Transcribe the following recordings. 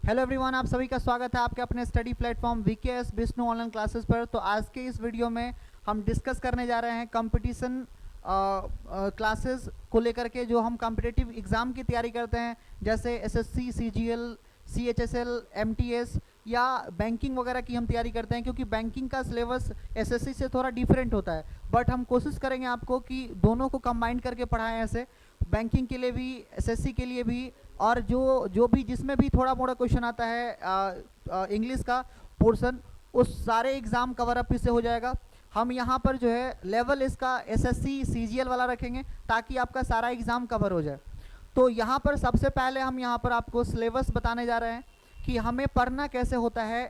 Hello everyone, आप सभी का स्वागत है आपके अपने study platform VKS Vishnu online classes पर। तो आज के इस वीडियो में हम डिस्कस करने जा रहे हैं कंपटीशन क्लासेस को लेकर के, जो हम कॉम्पिटिटिव एग्ज़ाम की तैयारी करते हैं, जैसे एसएससी, सीजीएल, सीएचएसएल, एमटीएस या बैंकिंग वगैरह की हम तैयारी करते हैं। क्योंकि बैंकिंग का सिलेबस एसएससी से थोड़ा डिफरेंट होता है, बट हम कोशिश करेंगे आपको कि दोनों को कंबाइन करके पढ़ाएं, ऐसे बैंकिंग के लिए भी, एसएससी के लिए भी। और जो जो भी जिसमें भी थोड़ा मोड़ा क्वेश्चन आता है इंग्लिश का पोर्शन, उस सारे एग्ज़ाम कवर अप इससे हो जाएगा। हम यहाँ पर जो है लेवल इसका एसएससी सीजीएल वाला रखेंगे, ताकि आपका सारा एग्ज़ाम कवर हो जाए। तो यहाँ पर सबसे पहले हम यहाँ पर आपको सिलेबस बताने जा रहे हैं कि हमें पढ़ना कैसे होता है।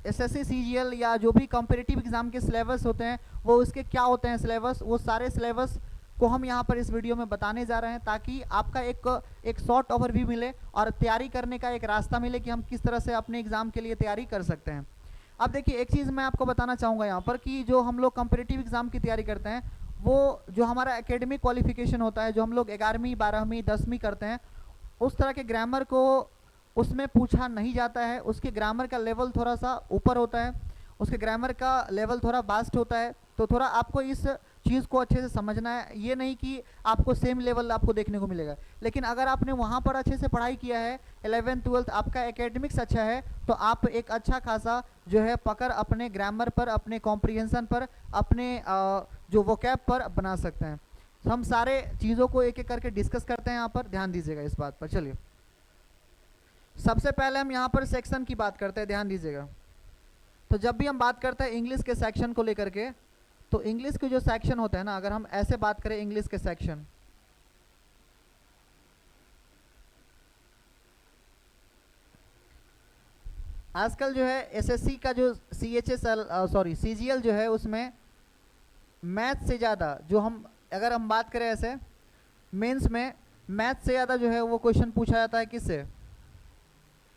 एसएससी सीजीएल या जो भी कॉम्पिटिटिव एग्ज़ाम के सिलेबस होते हैं, वो उसके क्या होते हैं सिलेबस, वो सारे सिलेबस को हम यहाँ पर इस वीडियो में बताने जा रहे हैं, ताकि आपका एक शॉर्ट ओवरव्यू मिले और तैयारी करने का एक रास्ता मिले कि हम किस तरह से अपने एग्ज़ाम के लिए तैयारी कर सकते हैं। अब देखिए, एक चीज़ मैं आपको बताना चाहूँगा यहाँ पर कि जो हम लोग कॉम्पिटिटिव एग्ज़ाम की तैयारी करते हैं, वो जो हमारा एकेडमिक क्वालिफिकेशन होता है, जो हम लोग 11वीं 12वीं 10वीं करते हैं, उस तरह के ग्रामर को उसमें पूछा नहीं जाता है। उसके ग्रामर का लेवल थोड़ा सा ऊपर होता है, उसके ग्रामर का लेवल थोड़ा वास्ट होता है। तो थोड़ा आपको इस चीज़ को अच्छे से समझना है। ये नहीं कि आपको सेम लेवल आपको देखने को मिलेगा, लेकिन अगर आपने वहाँ पर अच्छे से पढ़ाई किया है, 11th 12th आपका एकेडमिक्स अच्छा है, तो आप एक अच्छा खासा जो है पकड़ अपने ग्रामर पर, अपने कॉम्प्रिहेंशन पर, अपने जो वोकैब पर बना सकते हैं। तो हम सारे चीज़ों को एक एक करके डिस्कस करते हैं यहाँ पर, ध्यान दीजिएगा इस बात पर। चलिए, सबसे पहले हम यहाँ पर सेक्शन की बात करते हैं, ध्यान दीजिएगा। तो जब भी हम बात करते हैं इंग्लिश के सेक्शन को लेकर के, तो इंग्लिश के जो सेक्शन होते हैं ना, अगर हम ऐसे बात करें इंग्लिश के सेक्शन, आजकल जो है एसएससी का जो सीजीएल जो है, उसमें मैथ से ज़्यादा जो हम, अगर हम बात करें ऐसे मेंस में, मैथ से ज़्यादा जो है वो क्वेश्चन पूछा जाता है किससे,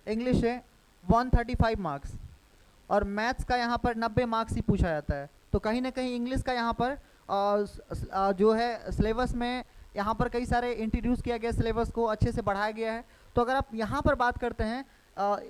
इंग्लिश से, 135 मार्क्स। और मैथ्स का यहाँ पर 90 मार्क्स ही पूछा जाता है। तो कहीं ना कहीं इंग्लिश का यहाँ पर जो है सिलेबस में, यहाँ पर कई सारे इंट्रोड्यूस किया गया, सिलेबस को अच्छे से बढ़ाया गया है। तो अगर आप यहाँ पर बात करते हैं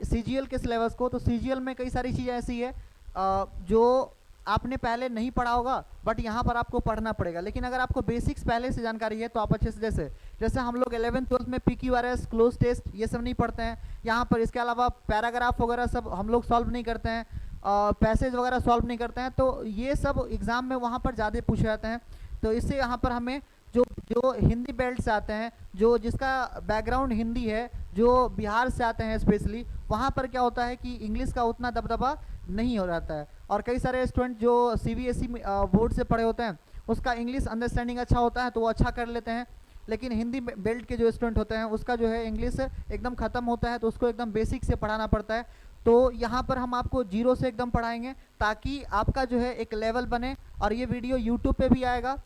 सीजीएल के सिलेबस को, तो सीजीएल में कई सारी चीज़ें ऐसी है जो आपने पहले नहीं पढ़ा होगा, बट यहाँ पर आपको पढ़ना पड़ेगा। लेकिन अगर आपको बेसिक्स पहले से जानकारी है, तो आप अच्छे से, जैसे जैसे हम लोग 11th 12th में PQRS, क्लोज टेस्ट, ये सब नहीं पढ़ते हैं यहाँ पर। इसके अलावा पैराग्राफ वगैरह सब हम लोग सॉल्व नहीं करते हैं, पैसेज वगैरह सॉल्व नहीं करते हैं। तो ये सब एग्ज़ाम में वहाँ पर ज़्यादा पूछे जाते हैं। तो इससे यहाँ पर हमें जो जो हिंदी बेल्ट से आते हैं, जो जिसका बैकग्राउंड हिंदी है, जो बिहार से आते हैं स्पेशली, वहाँ पर क्या होता है कि इंग्लिश का उतना दबदबा नहीं हो जाता है। और कई सारे स्टूडेंट जो सीबीएसई बोर्ड से पढ़े होते हैं, उसका इंग्लिश अंडरस्टैंडिंग अच्छा होता है, तो वो अच्छा कर लेते हैं। लेकिन हिंदी बेल्ट के जो स्टूडेंट होते हैं, उसका जो है इंग्लिश एकदम ख़त्म होता है, तो उसको एकदम बेसिक से पढ़ाना पड़ता है। तो यहाँ पर हम आपको जीरो से एकदम पढ़ाएंगे, ताकि आपका जो है एक लेवल बने। और ये वीडियो यूट्यूब पे भी आएगा,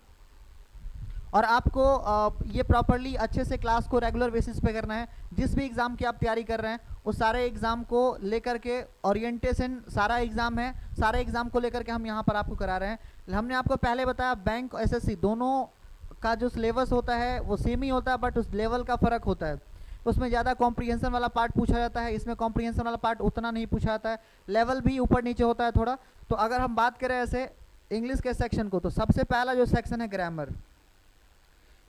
और आपको ये प्रॉपरली अच्छे से क्लास को रेगुलर बेसिस पे करना है। जिस भी एग्ज़ाम की आप तैयारी कर रहे हैं, उस सारे एग्ज़ाम को लेकर के ओरिएंटेशन, सारा एग्ज़ाम है, सारे एग्ज़ाम को लेकर के हम यहाँ पर आपको करा रहे हैं। हमने आपको पहले बताया, बैंक और एसएससी दोनों का जो सिलेबस होता है वो सेम ही होता है, बट उस लेवल का फ़र्क होता है। उसमें ज़्यादा कॉम्प्रिहेंशन वाला पार्ट पूछा जाता है, इसमें कॉम्प्रिहेंशन वाला पार्ट उतना नहीं पूछा जाता है, लेवल भी ऊपर नीचे होता है थोड़ा। तो अगर हम बात करें ऐसे इंग्लिश के सेक्शन को, तो सबसे पहला जो सेक्शन है ग्रामर,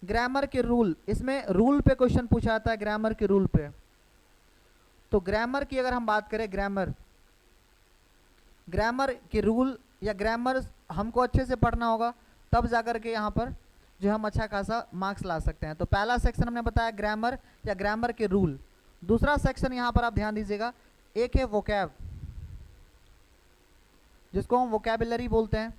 ग्रामर के रूल, इसमें रूल पे क्वेश्चन पूछा जाता है, ग्रामर के रूल पे। तो ग्रामर की अगर हम बात करें, ग्रामर ग्रामर के रूल या ग्रामर हमको अच्छे से पढ़ना होगा, तब जाकर के यहाँ पर जो हम अच्छा खासा मार्क्स ला सकते हैं। तो पहला सेक्शन हमने बताया ग्रामर या ग्रामर के रूल। दूसरा सेक्शन यहाँ पर आप ध्यान दीजिएगा, एक है वोकैब, जिसको हम वोकैबुलरी बोलते हैं।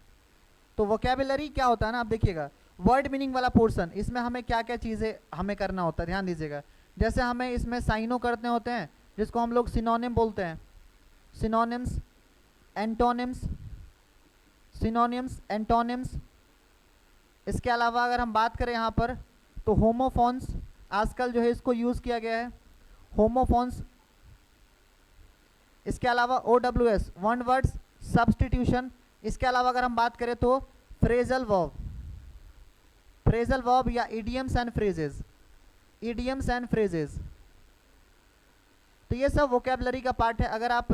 तो वोकैबुलरी क्या होता है ना, आप देखिएगा, वर्ड मीनिंग वाला पोर्शन, इसमें हमें क्या क्या चीज़ें हमें करना होता है, ध्यान दीजिएगा। जैसे हमें इसमें साइनो करने होते हैं, जिसको हम लोग सिनोनिम बोलते हैं, सिनोनिम्स, एंटोनिम्स, सिनोनिम्स, एंटोनिम्स। इसके अलावा अगर हम बात करें यहाँ पर, तो होमोफोन्स, आजकल जो है इसको यूज़ किया गया है, होमोफोन्स। इसके अलावा OWS, वन वर्ड्स सब्सटीट्यूशन। इसके अलावा अगर हम बात करें तो फ्रेजल वर्ब, फ्रेजल वर्ब या idioms and phrases, idioms and phrases. तो ये सब वोकेबलरी का पार्ट है। अगर आप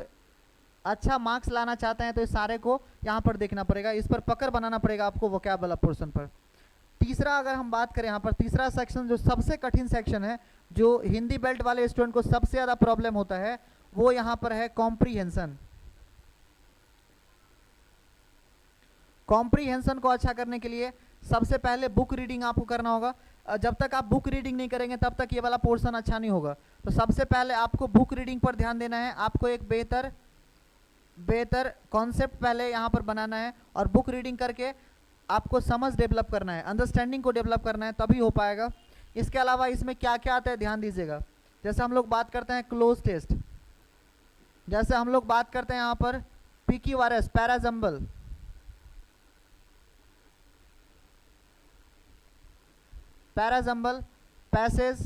अच्छा मार्क्स लाना चाहते हैं तो इस सारे को यहाँ पर देखना पड़ेगा, इस पर पकड़ बनाना पड़ेगा आपको वोकैब वाला पोर्शन पर। तीसरा अगर हम बात करें यहाँ पर, तीसरा सेक्शन जो सबसे कठिन सेक्शन है, जो हिंदी बेल्ट वाले स्टूडेंट को सबसे ज़्यादा प्रॉब्लम होता है, वो यहाँ पर है कॉम्प्रीहेंशन। कॉम्प्रीहेंशन को अच्छा करने के लिए सबसे पहले बुक रीडिंग आपको करना होगा। जब तक आप बुक रीडिंग नहीं करेंगे तब तक ये वाला पोर्शन अच्छा नहीं होगा। तो सबसे पहले आपको बुक रीडिंग पर ध्यान देना है, आपको एक बेहतर कॉन्सेप्ट पहले यहाँ पर बनाना है, और बुक रीडिंग करके आपको समझ डेवलप करना है, अंडरस्टैंडिंग को डेवलप करना है, तभी हो पाएगा। इसके अलावा इसमें क्या क्या आता है ध्यान दीजिएगा। जैसे हम लोग बात करते हैं क्लोज टेस्ट, जैसे हम लोग बात करते हैं यहाँ पर PQRS, पैराजम्बल, पैसेज,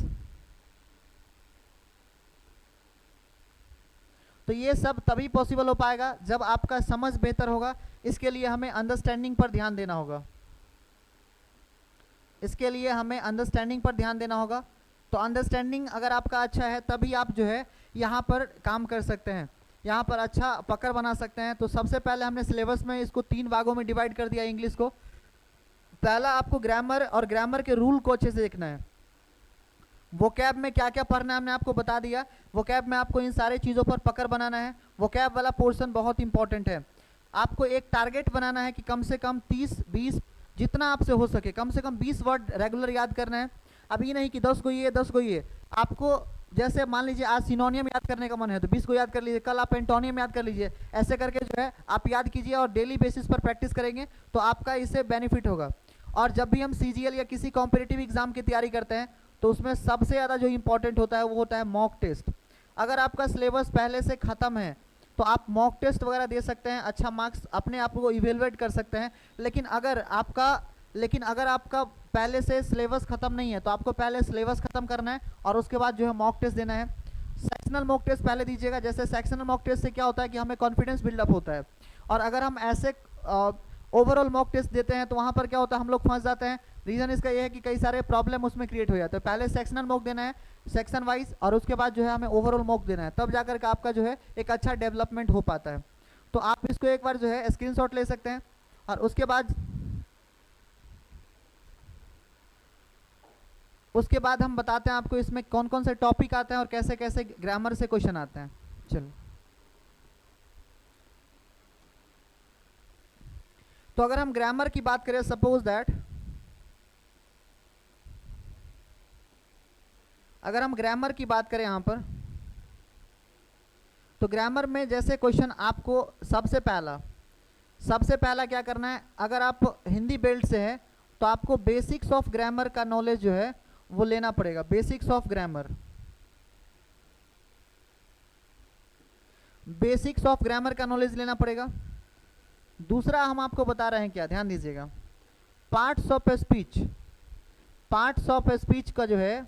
तो ये सब तभी पॉसिबल हो पाएगा जब आपका समझ बेहतर होगा। इसके लिए हमें अंडरस्टैंडिंग पर ध्यान देना होगा, इसके लिए हमें अंडरस्टैंडिंग पर ध्यान देना होगा। तो अंडरस्टैंडिंग अगर आपका अच्छा है तभी आप जो है यहाँ पर काम कर सकते हैं, यहाँ पर अच्छा पकड़ बना सकते हैं। तो सबसे पहले हमने सिलेबस में इसको 3 भागों में डिवाइड कर दिया इंग्लिश को। पहला आपको ग्रामर और ग्रामर के रूल को अच्छे से देखना है। वोकैब में क्या क्या पढ़ना है हमने आपको बता दिया। वोकैब में आपको इन सारी चीज़ों पर पकड़ बनाना है। वोकैब वाला पोर्शन बहुत इंपॉर्टेंट है। आपको एक टारगेट बनाना है कि कम से कम 30-20, जितना आपसे हो सके कम से कम 20 वर्ड रेगुलर याद करना है। अब ये नहीं कि 10 को ये 10 को ये। आपको जैसे मान लीजिए आज सिनोनियम याद करने का मन है तो 20 को याद कर लीजिए, कल आप एंटोनियम याद कर लीजिए। ऐसे करके जो है आप याद कीजिए और डेली बेसिस पर प्रैक्टिस करेंगे तो आपका इससे बेनिफिट होगा। और जब भी हम CGL या किसी कॉम्पिटिटिव एग्जाम की तैयारी करते हैं तो उसमें सबसे ज़्यादा जो इंपॉर्टेंट होता है वो होता है मॉक टेस्ट। अगर आपका सिलेबस पहले से ख़त्म है तो आप मॉक टेस्ट वगैरह दे सकते हैं, अच्छा मार्क्स अपने आप को इवेलुएट कर सकते हैं। लेकिन अगर आपका पहले से सिलेबस ख़त्म नहीं है तो आपको पहले सिलेबस ख़त्म करना है और उसके बाद जो है मॉक टेस्ट देना है। सेक्शनल मॉक टेस्ट पहले दीजिएगा। जैसे सेक्शनल मॉक टेस्ट से क्या होता है कि हमें कॉन्फिडेंस बिल्डअप होता है, और अगर हम ऐसे ओवरऑल मॉक टेस्ट देते हैं तो वहाँ पर क्या होता है हम लोग फंस जाते हैं। रीज़न इसका ये है कि कई सारे प्रॉब्लम उसमें क्रिएट हो जाते हैं। पहले सेक्शनल मॉक देना है सेक्शन वाइज, और उसके बाद जो है हमें ओवरऑल मॉक देना है, तब जाकर के आपका जो है एक अच्छा डेवलपमेंट हो पाता है। तो आप इसको एक बार जो है स्क्रीनशॉट ले सकते हैं। और उसके बाद हम बताते हैं आपको इसमें कौन कौन से टॉपिक आते हैं और कैसे कैसे ग्रामर से क्वेश्चन आते हैं। चलो, तो अगर हम ग्रामर की बात करें, सपोज दैट अगर हम ग्रामर की बात करें यहाँ पर, तो ग्रामर में जैसे क्वेश्चन आपको सबसे पहला क्या करना है। अगर आप हिंदी बेल्ट से है तो आपको बेसिक्स ऑफ ग्रामर का नॉलेज जो है वो लेना पड़ेगा। बेसिक्स ऑफ ग्रामर का नॉलेज लेना पड़ेगा। दूसरा हम आपको बता रहे हैं क्या, ध्यान दीजिएगा, पार्ट्स ऑफ स्पीच का जो है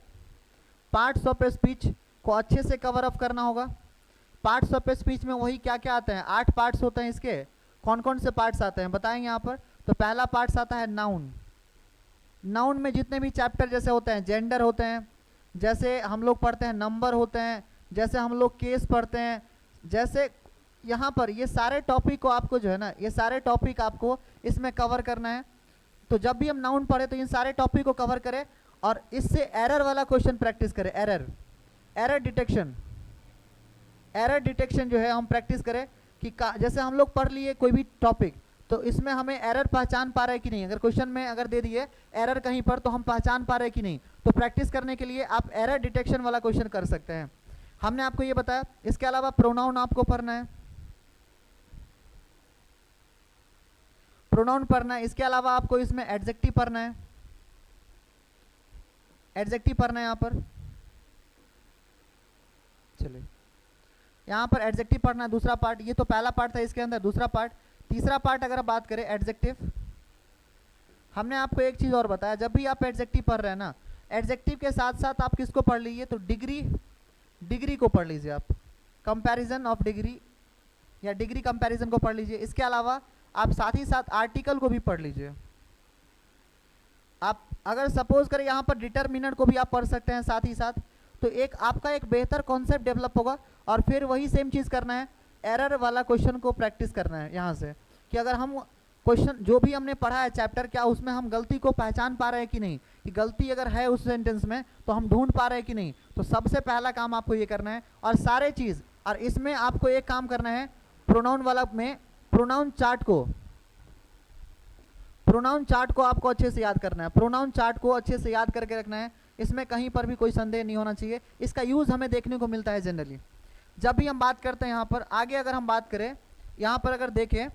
पार्ट्स ऑफ स्पीच को अच्छे से कवर अप करना होगा। पार्ट्स ऑफ स्पीच में वही क्या क्या आते हैं, 8 पार्ट्स होते हैं। इसके कौन कौन से पार्ट्स आते हैं बताएंगे यहाँ पर। तो पहला पार्ट्स आता है नाउन में जितने भी चैप्टर जैसे होते हैं, जेंडर होते हैं, जैसे हम लोग पढ़ते हैं नंबर होते हैं, जैसे हम लोग केस पढ़ते हैं, जैसे यहाँ पर ये सारे टॉपिक को आपको जो है ना, ये सारे टॉपिक आपको इसमें कवर करना है। तो जब भी हम नाउन पढ़े तो इन सारे टॉपिक को कवर करें और इससे एरर वाला क्वेश्चन प्रैक्टिस करें। एरर डिटेक्शन जो है हम प्रैक्टिस करें कि जैसे हम लोग पढ़ लिए कोई भी टॉपिक, तो इसमें हमें एरर पहचान पा रहे कि नहीं। अगर क्वेश्चन में अगर दे दिए एरर कहीं पर तो हम पहचान पा रहे कि नहीं। तो प्रैक्टिस करने के लिए आप एरर डिटेक्शन वाला क्वेश्चन कर सकते हैं। हमने आपको ये बताया। इसके अलावा प्रोनाउन आपको पढ़ना है, इसके अलावा आपको इसमें एडजेक्टिव पढ़ना है, यहाँ पर। चलिए, यहाँ पर एडजेक्टिव पढ़ना है, दूसरा पार्ट। ये तो पहला पार्ट था, इसके अंदर दूसरा पार्ट। तीसरा पार्ट अगर बात करें एडजेक्टिव, हमने आपको एक चीज़ और बताया, जब भी आप एडजेक्टिव पढ़ रहे हैं ना, एडजेक्टिव के साथ साथ आप किसको पढ़ लीजिए, तो डिग्री को पढ़ लीजिए आप, कंपैरिजन ऑफ डिग्री या डिग्री कंपैरिजन को पढ़ लीजिए। इसके अलावा आप साथ ही साथ आर्टिकल को भी पढ़ लीजिए। आप अगर सपोज करें यहाँ पर डिटरमिनर को भी आप पढ़ सकते हैं साथ ही साथ। तो एक आपका एक बेहतर कॉन्सेप्ट डेवलप होगा। और फिर वही सेम चीज़ करना है, एरर वाला क्वेश्चन को प्रैक्टिस करना है यहाँ से, कि अगर हम क्वेश्चन जो भी हमने पढ़ा है चैप्टर, क्या उसमें हम गलती को पहचान पा रहे हैं कि नहीं, कि गलती अगर है उस सेंटेंस में तो हम ढूंढ पा रहे हैं कि नहीं। तो सबसे पहला काम आपको ये करना है, और सारे चीज़, और इसमें आपको एक काम करना है, प्रोनाउन वाला में प्रोनाउन चार्ट को आपको अच्छे से याद करना है, प्रोनाउन चार्ट को अच्छे से याद करके रखना है। इसमें कहीं पर भी कोई संदेह नहीं होना चाहिए। इसका यूज़ हमें देखने को मिलता है जनरली जब भी हम बात करते हैं। यहाँ पर आगे अगर हम बात करें, यहाँ पर अगर देखें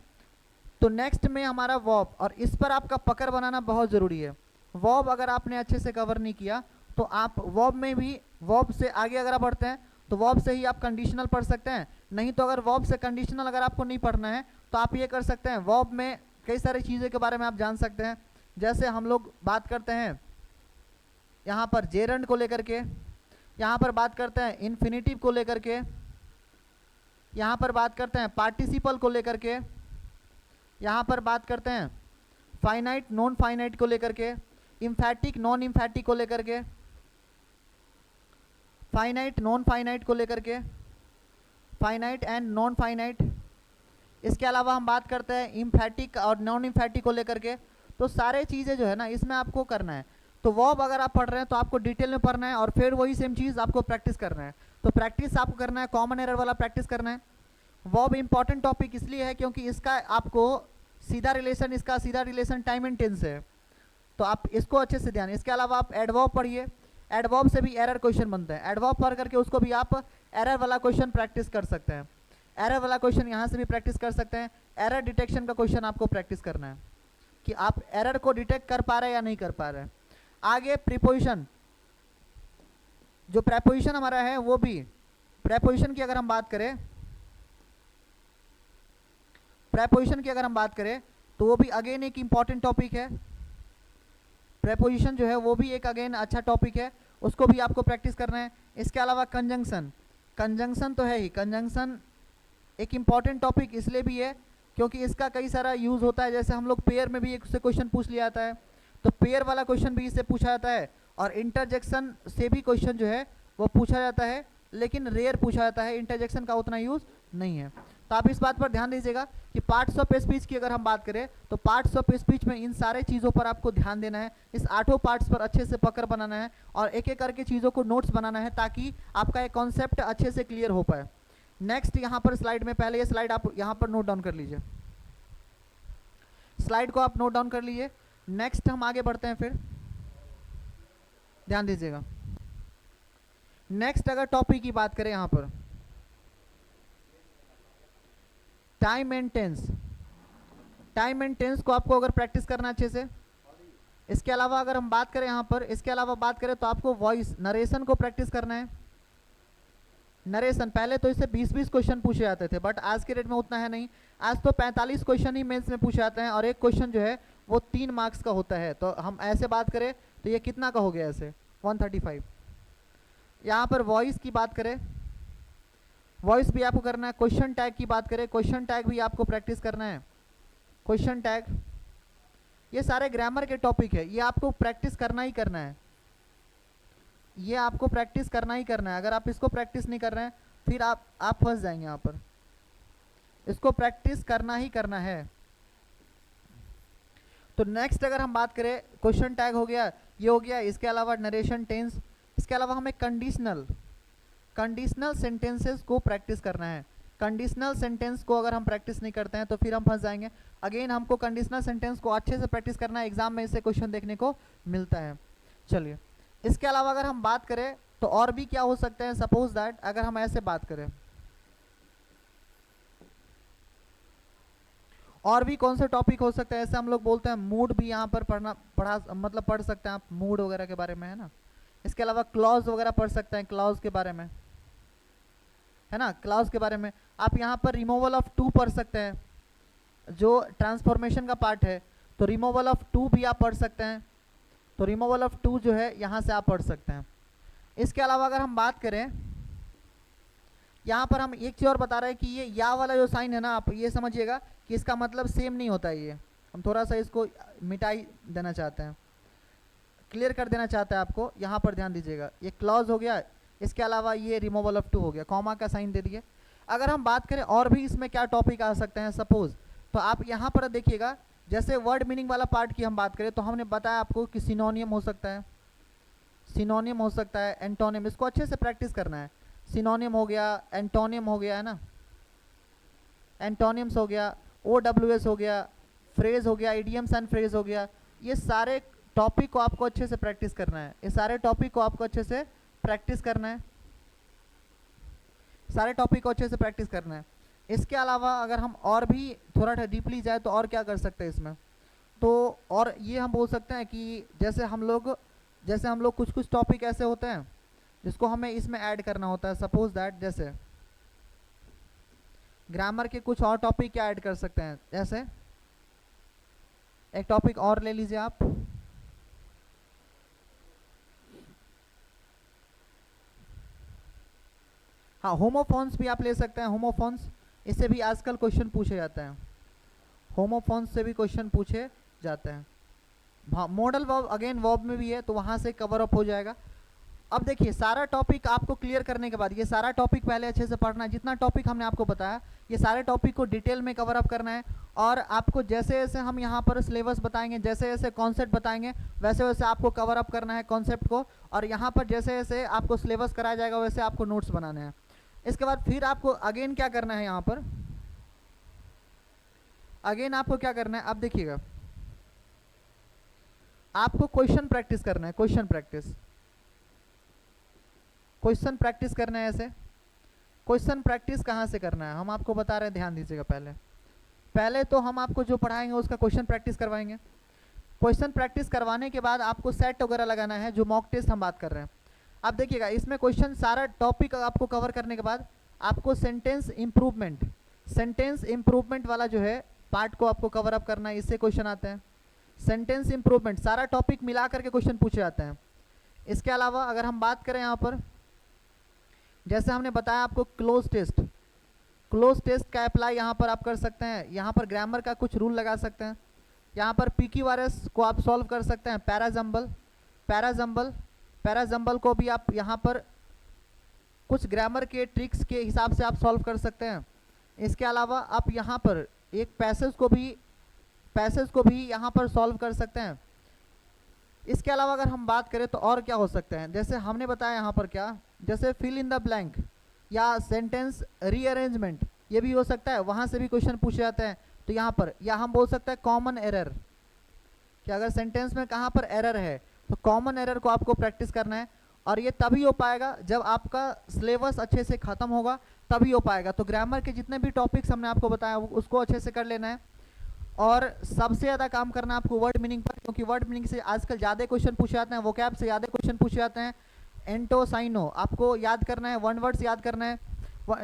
तो नेक्स्ट में हमारा वर्ब, और इस पर आपका पकड़ बनाना बहुत ज़रूरी है। वर्ब अगर आपने अच्छे से कवर नहीं किया तो आप वर्ब में भी, वर्ब से आगे अगर आप बढ़ते हैं तो वर्ब से ही आप कंडीशनल पढ़ सकते हैं। नहीं तो अगर वर्ब से कंडीशनल अगर आपको नहीं पढ़ना है तो आप ये कर सकते हैं, वर्ब में कई सारी चीज़ों के बारे में आप जान सकते हैं। जैसे हम लोग बात करते हैं यहाँ पर जेरंड को लेकर के, यहाँ पर बात करते हैं इन्फिनिटिव को लेकर के, यहाँ पर बात करते हैं पार्टिसिपल को लेकर के, यहाँ पर बात करते हैं फाइनाइट नॉन फाइनाइट को लेकर के, इम्फैटिक नॉन इम्फैटिक को लेकर के, फाइनाइट नॉन फाइनाइट को लेकर के, फाइनाइट एंड नॉन फाइनाइट। इसके अलावा हम बात करते हैं इम्फैटिक और नॉन इम्फैटिक को लेकर के। तो सारे चीज़ें जो है ना इसमें आपको करना है। तो वर्ब अगर आप पढ़ रहे हैं तो आपको डिटेल में पढ़ना है, और फिर वही सेम चीज़ आपको प्रैक्टिस करना है। तो प्रैक्टिस आपको करना है, कॉमन एरर वाला प्रैक्टिस करना है। वर्ब इंपॉर्टेंट टॉपिक इसलिए है क्योंकि इसका आपको सीधा रिलेशन टाइम एंड टेंस है, तो आप इसको अच्छे से ध्यान। इसके अलावा आप एडवर्ब पढ़िए, एडवर्ब से भी एरर क्वेश्चन बनते हैं। एडवर्ब पढ़ करके उसको भी आप एरर वाला क्वेश्चन प्रैक्टिस कर सकते हैं। एरर वाला क्वेश्चन यहाँ से भी प्रैक्टिस कर सकते हैं। एरर डिटेक्शन का क्वेश्चन आपको प्रैक्टिस करना है कि आप एरर को डिटेक्ट कर पा रहे हैं या नहीं कर पा रहे हैं। आगे प्रीपोजिशन, जो प्रेपोजिशन हमारा है वो भी, प्रेपोजिशन की अगर हम बात करें, प्रेपोजिशन की अगर हम बात करें तो वो भी अगेन एक इम्पॉर्टेंट टॉपिक है। प्रेपोजिशन जो है वो भी एक अगेन अच्छा टॉपिक है, उसको भी आपको प्रैक्टिस करना है। इसके अलावा कंजंक्शन, कंजंक्शन तो है ही, कंजंक्शन एक इम्पॉर्टेंट टॉपिक इसलिए भी है क्योंकि इसका कई सारा यूज़ होता है। जैसे हम लोग पेयर में भी एक से क्वेश्चन पूछ लिया जाता है, तो पेयर वाला क्वेश्चन भी इससे पूछा जाता है, और इंटरजेक्शन से भी क्वेश्चन जो है वो पूछा जाता है, लेकिन रेयर पूछा जाता है, इंटरजेक्शन का उतना यूज़ नहीं है। तो आप इस बात पर ध्यान दीजिएगा कि पार्ट्स ऑफ स्पीच की अगर हम बात करें तो पार्ट्स ऑफ स्पीच में इन सारे चीज़ों पर आपको ध्यान देना है। इस 8 पार्ट्स पर अच्छे से पकड़ बनाना है और एक एक करके चीज़ों को नोट्स बनाना है, ताकि आपका एक कॉन्सेप्ट अच्छे से क्लियर हो पाए। नेक्स्ट यहाँ पर स्लाइड में, पहले ये स्लाइड आप यहाँ पर नोट डाउन कर लीजिए, स्लाइड को आप नोट डाउन कर लीजिए। नेक्स्ट हम आगे बढ़ते हैं, फिर ध्यान दीजिएगा। नेक्स्ट अगर टॉपिक की बात करें यहाँ पर, time and tense, time and tense को आपको अगर प्रैक्टिस करना अच्छे से। इसके अलावा अगर हम बात करें यहाँ पर, इसके अलावा बात करें तो आपको वॉइस नरेशन को प्रैक्टिस करना है। नरेशन पहले तो इससे 20-20 क्वेश्चन पूछे जाते थे, बट आज के डेट में उतना है नहीं। आज तो 45 क्वेश्चन ही मेंस में पूछे जाते हैं, और एक क्वेश्चन जो है वो 3 मार्क्स का होता है। तो हम ऐसे बात करें तो ये कितना का हो गया, ऐसे 135। यहाँ पर वॉइस की बात करें, वॉइस भी आपको करना है। क्वेश्चन टैग की बात करें, क्वेश्चन टैग भी आपको प्रैक्टिस करना है। क्वेश्चन टैग, ये सारे ग्रामर के टॉपिक है, ये आपको प्रैक्टिस करना ही करना है, ये आपको प्रैक्टिस करना ही करना है। अगर आप इसको प्रैक्टिस नहीं कर रहे हैं फिर आप फंस जाएंगे यहाँ पर। इसको प्रैक्टिस करना ही करना है। तो नेक्स्ट अगर हम बात करें, क्वेश्चन टैग हो गया, ये हो गया। इसके अलावा नरेशन, टेंस, इसके अलावा हमें कंडीशनल सेंटेंसेस को प्रैक्टिस करना है। कंडीशनल सेंटेंस को अगर हम प्रैक्टिस नहीं करते हैं तो फिर हम फंस जाएंगे। अगेन हमको कंडीशनल सेंटेंस को अच्छे से प्रैक्टिस करना है, एग्जाम में इससे क्वेश्चन देखने को मिलता है। चलिए, इसके अलावा अगर हम बात करें तो और भी क्या हो सकते हैं। सपोज दैट अगर हम ऐसे बात करें, और भी कौन से टॉपिक हो सकते हैं, ऐसे हम लोग बोलते हैं मूड भी यहाँ पर पढ़ सकते हैं आप, मूड वगैरह के बारे में, है ना। इसके अलावा क्लॉज वगैरह पढ़ सकते हैं, क्लॉज के बारे में, है ना। क्लॉज के बारे में आप यहाँ पर रिमूवल ऑफ टू पढ़ सकते हैं, जो ट्रांसफॉर्मेशन का पार्ट है, तो रिमूवल ऑफ टू भी आप पढ़ सकते हैं। तो रिमूवल ऑफ टू जो है यहाँ से आप पढ़ सकते हैं। इसके अलावा अगर हम बात करें, यहाँ पर हम एक चीज़ और बता रहे हैं कि ये या वाला जो साइन है ना, आप ये समझिएगा कि इसका मतलब सेम नहीं होता है। ये हम थोड़ा सा इसको मिटाई देना चाहते हैं, क्लियर कर देना चाहते हैं आपको। यहाँ पर ध्यान दीजिएगा, ये क्लॉज हो गया, इसके अलावा ये रिमूवल ऑफ टू हो गया, कॉमा का साइन दे दिए। अगर हम बात करें और भी इसमें क्या टॉपिक आ सकते हैं सपोज, तो आप यहाँ पर देखिएगा, जैसे वर्ड मीनिंग वाला पार्ट की हम बात करें तो हमने बताया आपको कि सिनोनियम हो सकता है, सिनोनियम हो सकता है, एंटोनियम, इसको अच्छे से प्रैक्टिस करना है। सिनोनियम हो गया, एंटोनियम हो गया है ना, एंटोनियम्स हो गया, OWS हो गया, फ्रेज हो गया, इडियम्स एंड फ्रेज हो गया। ये सारे टॉपिक को आपको अच्छे से प्रैक्टिस करना है, ये सारे टॉपिक को आपको अच्छे से प्रैक्टिस करना है, सारे टॉपिक को अच्छे से प्रैक्टिस करना है। इसके अलावा अगर हम और भी थोड़ा डीपली जाए तो और क्या कर सकते हैं इसमें, तो और ये हम बोल सकते हैं कि जैसे हम लोग कुछ कुछ टॉपिक ऐसे होते हैं जिसको हमें इसमें ऐड करना होता है। सपोज दैट जैसे ग्रामर के कुछ और टॉपिक क्या ऐड कर सकते हैं, जैसे एक टॉपिक और ले लीजिए आप, हाँ होमोफोन्स भी आप ले सकते हैं। होमोफोन्स, इससे भी आजकल क्वेश्चन पूछे जाते हैं, होमोफोन्स से भी क्वेश्चन पूछे जाते हैं। हाँ मॉडल वर्ब अगेन वर्ब में भी है, तो वहाँ से कवर अप हो जाएगा। अब देखिए सारा टॉपिक आपको क्लियर करने के बाद, ये सारा टॉपिक पहले अच्छे से पढ़ना है, जितना टॉपिक हमने आपको बताया ये सारे टॉपिक को डिटेल में कवर अप करना है। और आपको जैसे जैसे हम यहाँ पर सिलेबस बताएंगे, जैसे जैसे कॉन्सेप्ट बताएंगे, वैसे वैसे आपको कवर अप करना है कॉन्सेप्ट को। और यहाँ पर जैसे जैसे आपको सिलेबस कराया जाएगा वैसे आपको नोट्स बनाने हैं। इसके बाद फिर आपको अगेन क्या करना है, यहाँ पर अगेन आपको क्या करना है, अब देखिएगा आपको क्वेश्चन प्रैक्टिस करना है, क्वेश्चन प्रैक्टिस करना है। ऐसे क्वेश्चन प्रैक्टिस कहाँ से करना है हम आपको बता रहे हैं, ध्यान दीजिएगा। पहले तो हम आपको जो पढ़ाएंगे उसका क्वेश्चन प्रैक्टिस करवाएंगे। क्वेश्चन प्रैक्टिस करवाने के बाद आपको सेट वगैरह लगाना है, जो मॉक टेस्ट हम बात कर रहे हैं। अब देखिएगा इसमें क्वेश्चन सारा टॉपिक आपको कवर करने के बाद आपको सेंटेंस इम्प्रूवमेंट वाला जो है पार्ट को आपको कवर अप करना है। इससे क्वेश्चन आते हैं सेंटेंस इम्प्रूवमेंट, सारा टॉपिक मिला करके क्वेश्चन पूछे जाते हैं। इसके अलावा अगर हम बात करें यहाँ पर, जैसे हमने बताया आपको क्लोज टेस्ट का अप्लाई यहाँ पर आप कर सकते हैं। यहाँ पर ग्रामर का कुछ रूल लगा सकते हैं। यहाँ पर PQRS को आप सॉल्व कर सकते हैं। पैराजम्बल को भी आप यहाँ पर कुछ ग्रामर के ट्रिक्स के हिसाब से आप सॉल्व कर सकते हैं। इसके अलावा आप यहाँ पर एक पैसेज को भी यहाँ पर सॉल्व कर सकते हैं। इसके अलावा अगर हम बात करें तो और क्या हो सकते हैं, जैसे हमने बताया यहाँ पर क्या, जैसे फिल इन द ब्लैंक या सेंटेंस रीअरेंजमेंट, ये भी हो सकता है, वहाँ से भी क्वेश्चन पूछे जाते हैं। तो यहाँ पर या हम बोल सकते हैं कॉमन एरर, कि अगर सेंटेंस में कहाँ पर एरर है तो कॉमन एरर को आपको प्रैक्टिस करना है। और ये तभी हो पाएगा जब आपका सिलेबस अच्छे से ख़त्म होगा, तभी हो पाएगा। तो ग्रामर के जितने भी टॉपिक्स हमने आपको बताया उसको अच्छे से कर लेना है। और सबसे ज़्यादा काम करना है आपको वर्ड मीनिंग पर, क्योंकि वर्ड मीनिंग से आजकल ज़्यादा क्वेश्चन पूछे जाते हैं, वोकैब से ज़्यादा क्वेश्चन पूछे जाते हैं। एंटो साइनो आपको याद करना है, 1 वर्ड्स याद करना है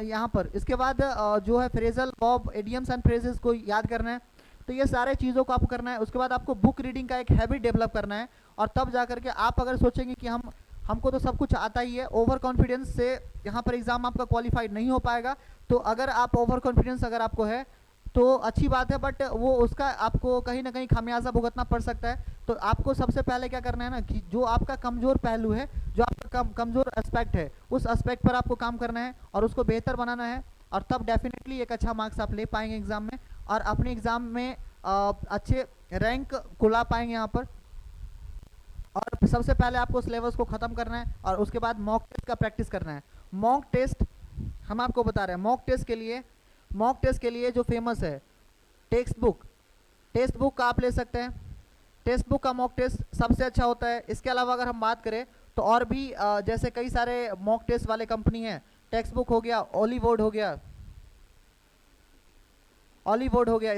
यहाँ पर। इसके बाद जो है phrasal verb, idioms and phrases को याद करना है। तो ये सारे चीज़ों को आपको करना है। उसके बाद आपको बुक रीडिंग का एक हैबिट डेवलप करना है। और तब जा करके आप अगर सोचेंगे कि हमको तो सब कुछ आता ही है, ओवर कॉन्फिडेंस से यहाँ पर एग्ज़ाम आपका क्वालिफाइड नहीं हो पाएगा। तो अगर आप ओवर कॉन्फिडेंस अगर आपको है तो अच्छी बात है, बट वो उसका आपको कहीं ना कहीं खामियाजा भुगतना पड़ सकता है। तो आपको सबसे पहले क्या करना है ना, कि जो आपका कमज़ोर पहलू है, जो आपका कमज़ोर एस्पेक्ट है, उस एस्पेक्ट पर आपको काम करना है और उसको बेहतर बनाना है। और तब डेफिनेटली एक अच्छा मार्क्स आप ले पाएंगे एग्ज़ाम में, और अपने एग्ज़ाम में अच्छे रैंक को ला पाएंगे यहाँ पर। और सबसे पहले आपको सिलेबस को ख़त्म करना है और उसके बाद मॉक टेस्ट का प्रैक्टिस करना है। मॉक टेस्ट हम आपको बता रहे हैं, मॉक टेस्ट के लिए जो फेमस है टेक्स्ट बुक का आप ले सकते हैं। टेक्स्ट बुक का मॉक टेस्ट सबसे अच्छा होता है। इसके अलावा अगर हम बात करें तो और भी जैसे कई सारे मॉक टेस्ट वाले कंपनी हैं, टेक्स्ट बुक हो गया, ऑलीवोर्ड हो गया।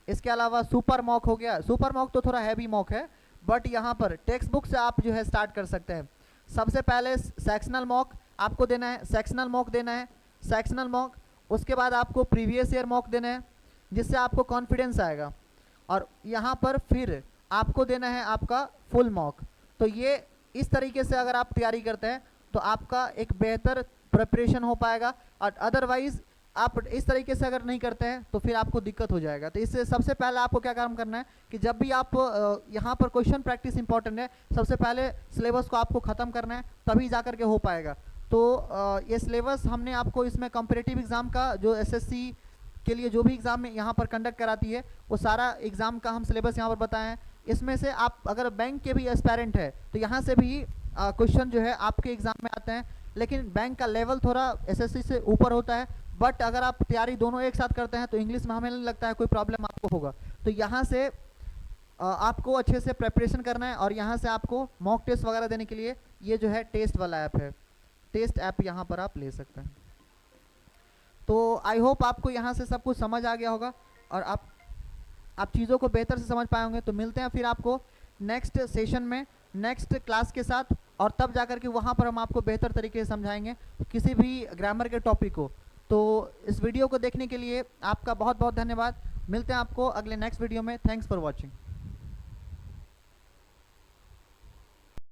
इसके अलावा सुपर मॉक हो गया। सुपर मॉक तो थोड़ा हैवी मॉक है, बट यहाँ पर टेक्स्ट बुक से आप जो है स्टार्ट कर सकते हैं। सबसे पहले सेक्शनल मॉक आपको देना है, सेक्शनल मॉक। उसके बाद आपको प्रीवियस ईयर मॉक देना है, जिससे आपको कॉन्फिडेंस आएगा। और यहाँ पर फिर आपको देना है आपका फुल मॉक। तो ये इस तरीके से अगर आप तैयारी करते हैं तो आपका एक बेहतर प्रिपरेशन हो पाएगा। और अदरवाइज़ आप इस तरीके से अगर नहीं करते हैं तो फिर आपको दिक्कत हो जाएगा। तो इससे सबसे पहले आपको क्या काम करना है कि जब भी आप यहाँ पर क्वेश्चन प्रैक्टिस इंपॉर्टेंट है, सबसे पहले सिलेबस को आपको ख़त्म करना है, तभी जा कर के हो पाएगा। तो ये सिलेबस हमने आपको इसमें कंपेरेटिव एग्ज़ाम का जो एसएससी के लिए जो भी एग्ज़ाम में यहाँ पर कंडक्ट कराती है वो सारा एग्ज़ाम का हम सिलेबस यहाँ पर बताएं हैं। इसमें से आप अगर बैंक के भी एस्पायरेंट है तो यहाँ से भी क्वेश्चन जो है आपके एग्ज़ाम में आते हैं, लेकिन बैंक का लेवल थोड़ा एसएससी से ऊपर होता है। बट अगर आप तैयारी दोनों एक साथ करते हैं तो इंग्लिश में हमें नहीं लगता है कोई प्रॉब्लम आपको होगा। तो यहाँ से आपको अच्छे से प्रेपरेशन करना है और यहाँ से आपको मॉक टेस्ट वगैरह देने के लिए ये जो है टेस्ट वाला ऐप है, टेस्ट ऐप यहाँ पर आप ले सकते हैं। तो आई होप आपको यहाँ से सब कुछ समझ आ गया होगा और आप चीज़ों को बेहतर से समझ पाए होंगे। तो मिलते हैं फिर आपको नेक्स्ट सेशन में नेक्स्ट क्लास के साथ, और तब जाकर के वहाँ पर हम आपको बेहतर तरीके से समझाएंगे किसी भी ग्रामर के टॉपिक को। तो इस वीडियो को देखने के लिए आपका बहुत बहुत धन्यवाद। मिलते हैं आपको अगले नेक्स्ट वीडियो में। Thanks for watching.